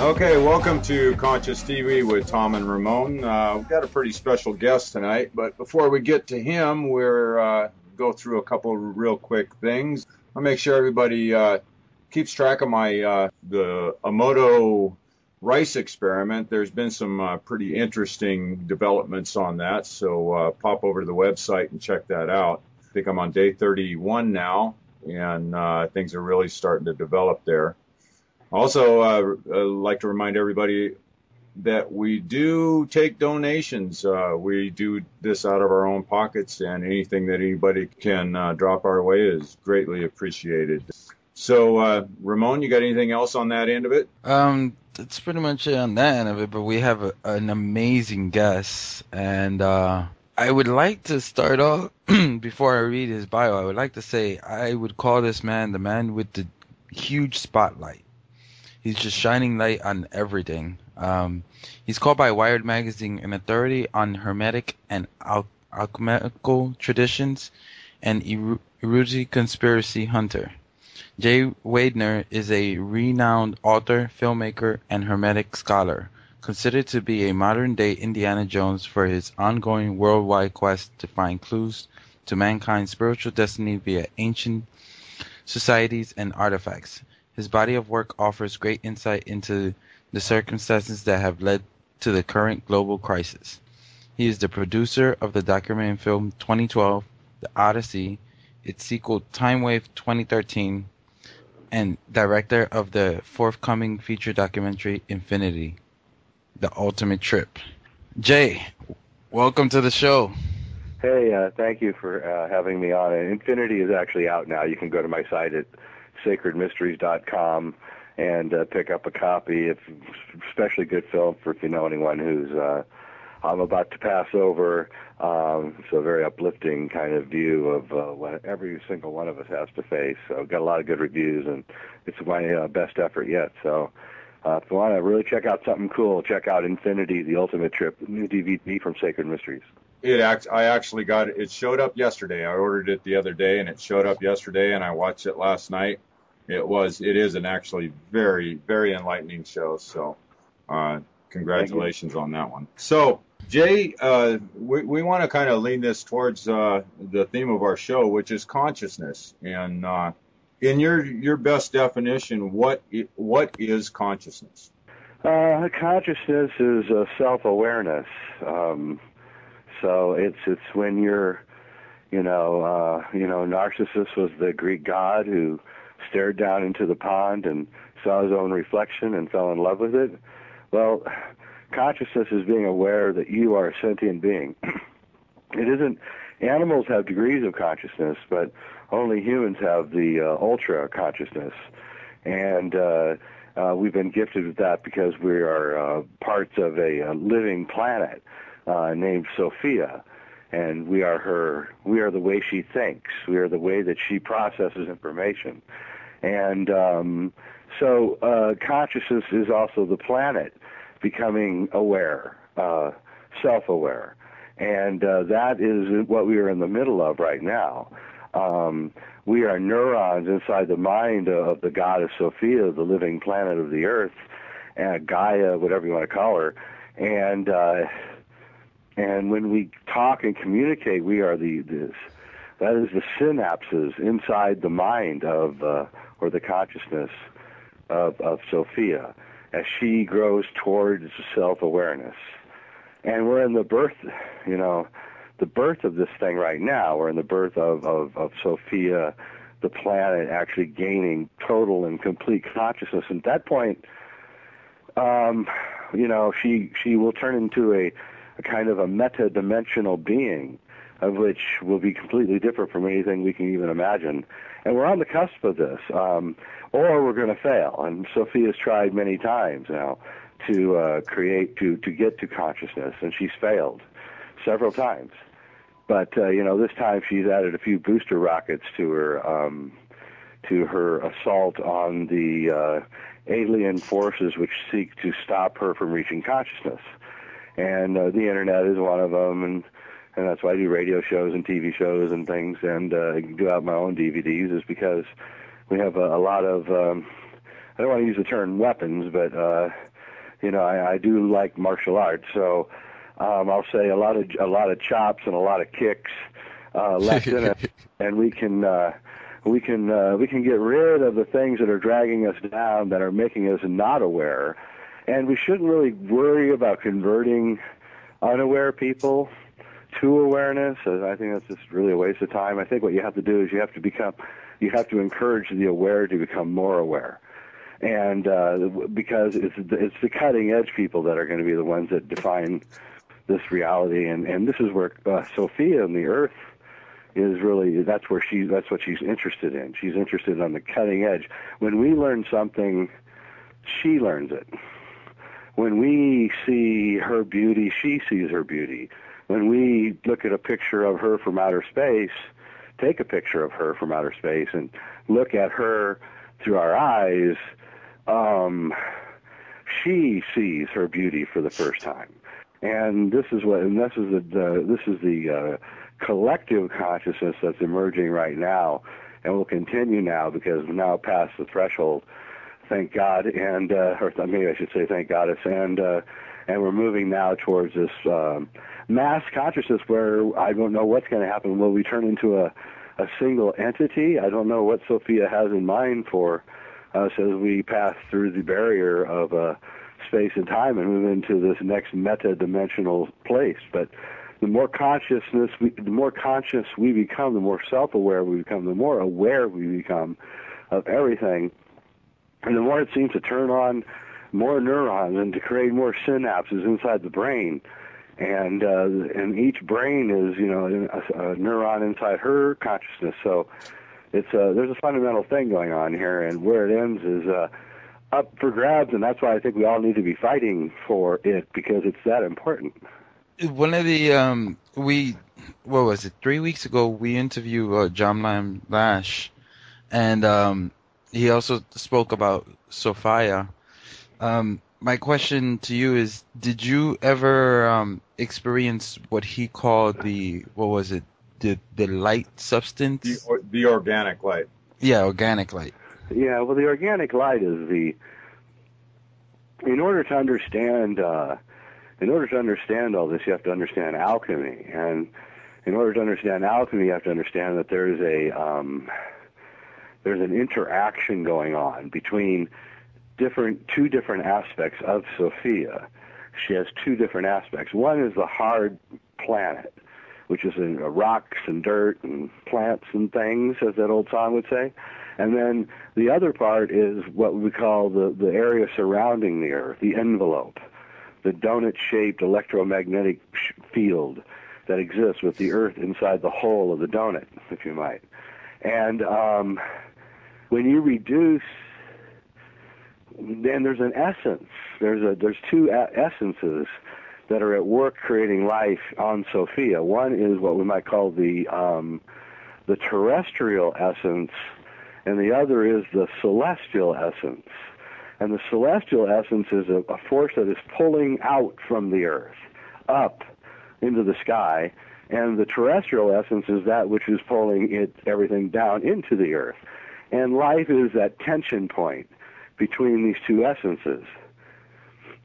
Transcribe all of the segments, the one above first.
Okay, welcome to Conscious TV with Tom and Ramon. We've got a pretty special guest tonight, but before we get to him, we're go through a couple of real quick things. I'll make sure everybody keeps track of my the Emoto rice experiment. There's been some pretty interesting developments on that, so pop over to the website and check that out. I think I'm on day 31 now, and things are really starting to develop there. Also, I'd like to remind everybody that we do take donations. We do this out of our own pockets, and anything that anybody can drop our way is greatly appreciated. So, Ramon, you got anything else on that end of it? That's pretty much it on that end of it, but we have an amazing guest, and I would like to start off, before I read his bio, I would like to say I would call this man the man with the huge spotlight. He's just shining light on everything. He's called by Wired magazine an authority on hermetic and alchemical traditions and erudite conspiracy hunter. Jay Weidner is a renowned author, filmmaker, and hermetic scholar, considered to be a modern-day Indiana Jones for his ongoing worldwide quest to find clues to mankind's spiritual destiny via ancient societies and artifacts. His body of work offers great insight into the circumstances that have led to the current global crisis. He is the producer of the documentary film 2012, The Odyssey, its sequel Timewave 2013, and director of the forthcoming feature documentary Infinity, The Ultimate Trip. Jay, welcome to the show. Hey, thank you for having me on. Infinity is actually out now. You can go to my site at sacredmysteries.com and pick up a copy. It's especially good film for if you know anyone who's I'm about to pass over. So a very uplifting kind of view of what every single one of us has to face. So got a lot of good reviews, and it's my best effort yet. So if you want to really check out something cool, check out Infinity, The Ultimate Trip, new DVD from Sacred Mysteries. I actually got it. It showed up yesterday. I ordered it the other day, and it showed up yesterday, and I watched it last night. It is an actually very, very enlightening show. So, congratulations on that one. So, Jay, we want to kind of lean this towards the theme of our show, which is consciousness. And in your best definition, what is consciousness? Consciousness is self-awareness. So it's when you're, Narcissus was the Greek god who stared down into the pond and saw his own reflection and fell in love with it. Well, consciousness is being aware that you are a sentient being. It isn't. Animals have degrees of consciousness, but only humans have the ultra consciousness, and we've been gifted with that because we are parts of a living planet named Sophia, and we are the way she thinks. We are the way that she processes information. And so consciousness is also the planet becoming aware, self-aware. And that is what we are in the middle of right now. We are neurons inside the mind of the goddess Sophia, the living planet of the earth, Gaia, whatever you want to call her. And when we talk and communicate, we are that is the synapses inside the mind of, or the consciousness of Sophia as she grows towards self-awareness. And we're in the birth of this thing right now. We're in the birth of Sophia, the planet, actually gaining total and complete consciousness. And at that point, she will turn into a kind of a meta-dimensional being, of which will be completely different from anything we can even imagine. And we're on the cusp of this, or we're going to fail. And Sophia's tried many times now to get to consciousness, and she's failed several times. But this time she's added a few booster rockets to her assault on the alien forces which seek to stop her from reaching consciousness. And the internet is one of them, and that's why I do radio shows and TV shows and things, and do out my own DVDs, is because we have a lot of I don't want to use the term weapons, but I do like martial arts, so I'll say a lot of chops and a lot of kicks left in it, and we can get rid of the things that are dragging us down, that are making us not aware, and we shouldn't really worry about converting unaware people to awareness. I think that's just really a waste of time. I think what you have to do is you have to encourage the aware to become more aware. And because it's the cutting edge people that are going to be the ones that define this reality, and this is where Sophia and the Earth is really, that's what she's interested in. She's interested on the cutting edge. When we learn something, she learns it. When we see her beauty, she sees her beauty. When we look at a picture of her from outer space, take a picture of her from outer space and look at her through our eyes, she sees her beauty for the first time. And this is the collective consciousness that's emerging right now, and will continue now, because we're now past the threshold. Thank God, and or maybe I should say thank Goddess, and we're moving now towards this mass consciousness where I don't know what's going to happen. Will we turn into a single entity? I don't know what Sophia has in mind for us as we pass through the barrier of space and time and move into this next meta-dimensional place. But the more conscious we become, the more self-aware we become, the more aware we become of everything, and the more it seems to turn on more neurons and to create more synapses inside the brain. And each brain is, a neuron inside her consciousness. So there's a fundamental thing going on here, and where it ends is up for grabs, and that's why I think we all need to be fighting for it, because it's that important. One of the what was it? 3 weeks ago, we interviewed John Lam Lash, and he also spoke about Sophia. My question to you is: did you ever experience what he called the light substance? The organic light. Yeah, organic light. Yeah, well, the organic light is in order to understand all this, you have to understand alchemy, and in order to understand alchemy, you have to understand that there's an interaction going on between two different aspects of Sophia. She has two different aspects. One is the hard planet, which is rocks and dirt and plants and things, as that old song would say. And then the other part is what we call the area surrounding the Earth, the envelope, the donut-shaped electromagnetic field that exists with the Earth inside the hole of the donut, if you might. And when you reduce, then there's an essence. There's two essences that are at work creating life on Sophia. One is what we might call the terrestrial essence, and the other is the celestial essence. And the celestial essence is a force that is pulling out from the Earth, up into the sky, and the terrestrial essence is that which is pulling everything down into the Earth. And life is that tension point between these two essences.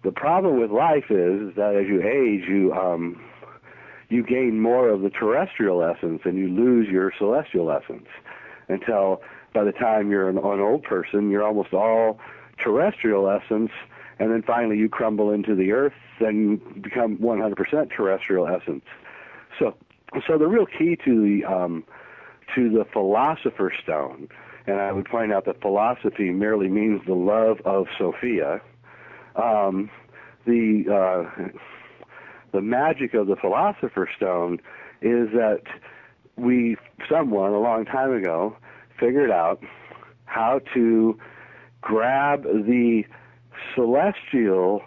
The problem with life is that as you age, you gain more of the terrestrial essence and you lose your celestial essence, until by the time you're an old person, you're almost all terrestrial essence, and then finally you crumble into the Earth and become 100% terrestrial essence. So the real key to the Philosopher's Stone, and I would point out that philosophy merely means the love of Sophia. The magic of the Philosopher's Stone is that someone a long time ago figured out how to grab the celestial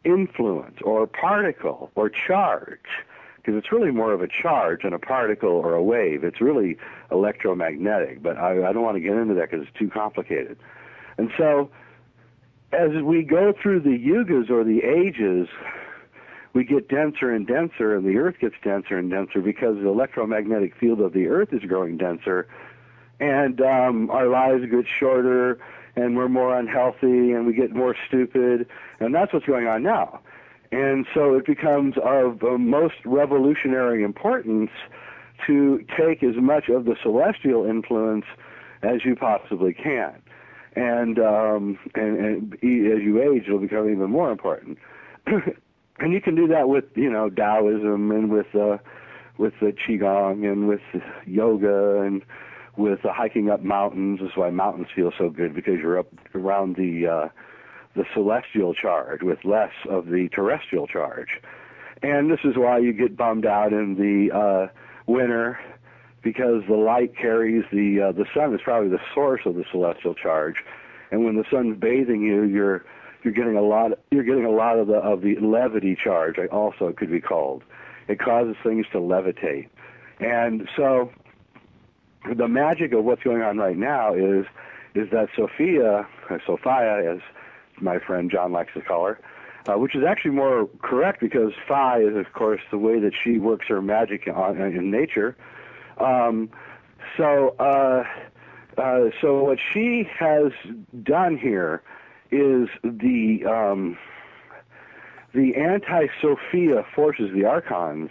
influence or particle or charge, because it's really more of a charge than a particle or a wave. It's really electromagnetic, but I don't want to get into that because it's too complicated. And so as we go through the yugas or the ages, we get denser and denser, and the Earth gets denser and denser because the electromagnetic field of the Earth is growing denser, and our lives get shorter, and we're more unhealthy, and we get more stupid, and that's what's going on now. And so it becomes of most revolutionary importance to take as much of the celestial influence as you possibly can. And as you age, it'll become even more important. And you can do that with, Taoism, and with the Qigong, and with yoga, and with hiking up mountains. That's why mountains feel so good, because you're up around the celestial charge with less of the terrestrial charge. And this is why you get bummed out in the winter, because the light carries the sun is probably the source of the celestial charge, and when the sun's bathing you, you're getting a lot of the levity charge. Also, it could be called. It causes things to levitate, and so the magic of what's going on right now is that Sophia, as my friend John likes to call her, which is actually more correct, because Phi is, of course, the way that she works her magic in nature. So what she has done here is the anti-Sophia forces, the archons,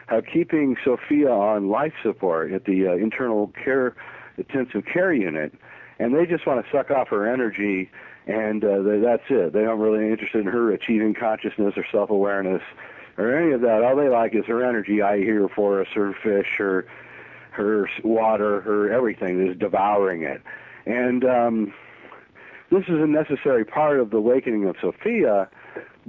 are keeping Sophia on life support at the internal care, intensive care unit, and they just want to suck off her energy, and that's it. They aren't really interested in her achieving consciousness or self-awareness or any of that. All they like is her energy, i.e. her forest, her fish, her water, her everything is devouring it. And this is a necessary part of the awakening of Sophia,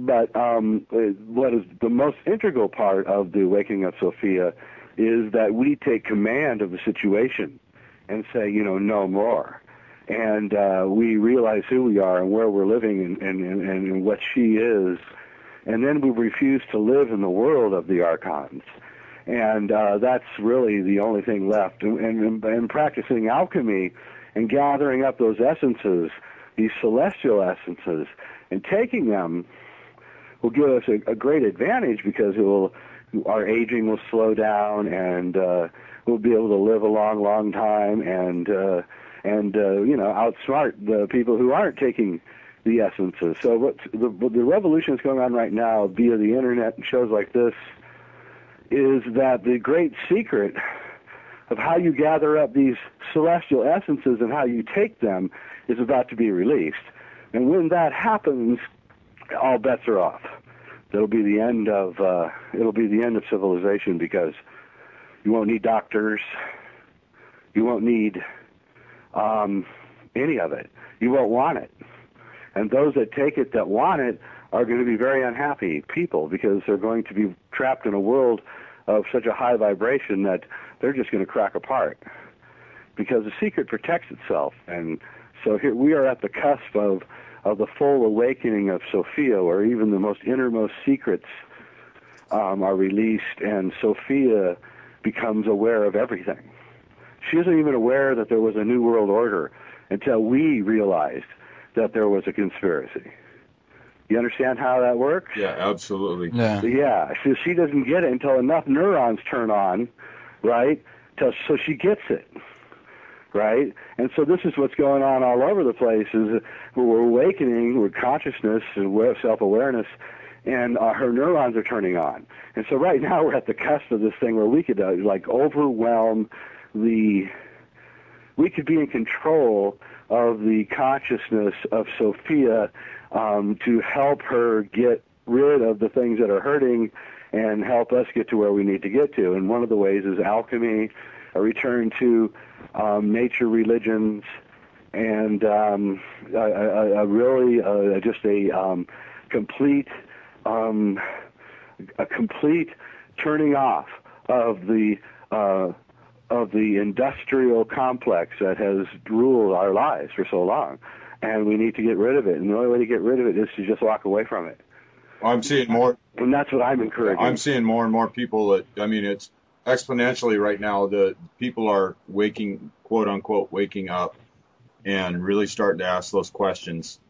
but what is the most integral part of the awakening of Sophia is that we take command of the situation and say, no more. And we realize who we are and where we're living and what she is. And then we refuse to live in the world of the archons. And that's really the only thing left. And practicing alchemy and gathering up those essences, these celestial essences, and taking them will give us a great advantage, because our aging will slow down, and we'll be able to live a long, long time, and outsmart the people who aren't taking the essences. So the revolution that's going on right now via the internet and shows like this is that the great secret of how you gather up these celestial essences and how you take them is about to be released. And when that happens, all bets are off. It'll be the end of civilization, because you won't need doctors. You won't need any of it. You won't want it. And those that take it, that want it, are going to be very unhappy people, because they're going to be trapped in a world of such a high vibration that they're just going to crack apart, because the secret protects itself. And so here we are at the cusp of the full awakening of Sophia, where even the most innermost secrets are released, and Sophia becomes aware of everything. She isn't even aware that there was a new world order until we realized that there was a conspiracy. You understand how that works? Yeah, absolutely. Yeah. So she doesn't get it until enough neurons turn on, right? So she gets it, right? And so this is what's going on all over the place, is we're awakening with consciousness and self-awareness, and her neurons are turning on. And so right now we're at the cusp of this thing where we could overwhelm we could be in control of the consciousness of Sophia, to help her get rid of the things that are hurting and help us get to where we need to get to. And one of the ways is alchemy, a return to nature religions, and complete turning off of the industrial complex that has ruled our lives for so long. And we need to get rid of it. And the only way to get rid of it is to just walk away from it. I'm seeing more. And that's what I'm encouraging. I'm seeing more and more people it's exponentially right now. The people are quote unquote, waking up and really starting to ask those questions.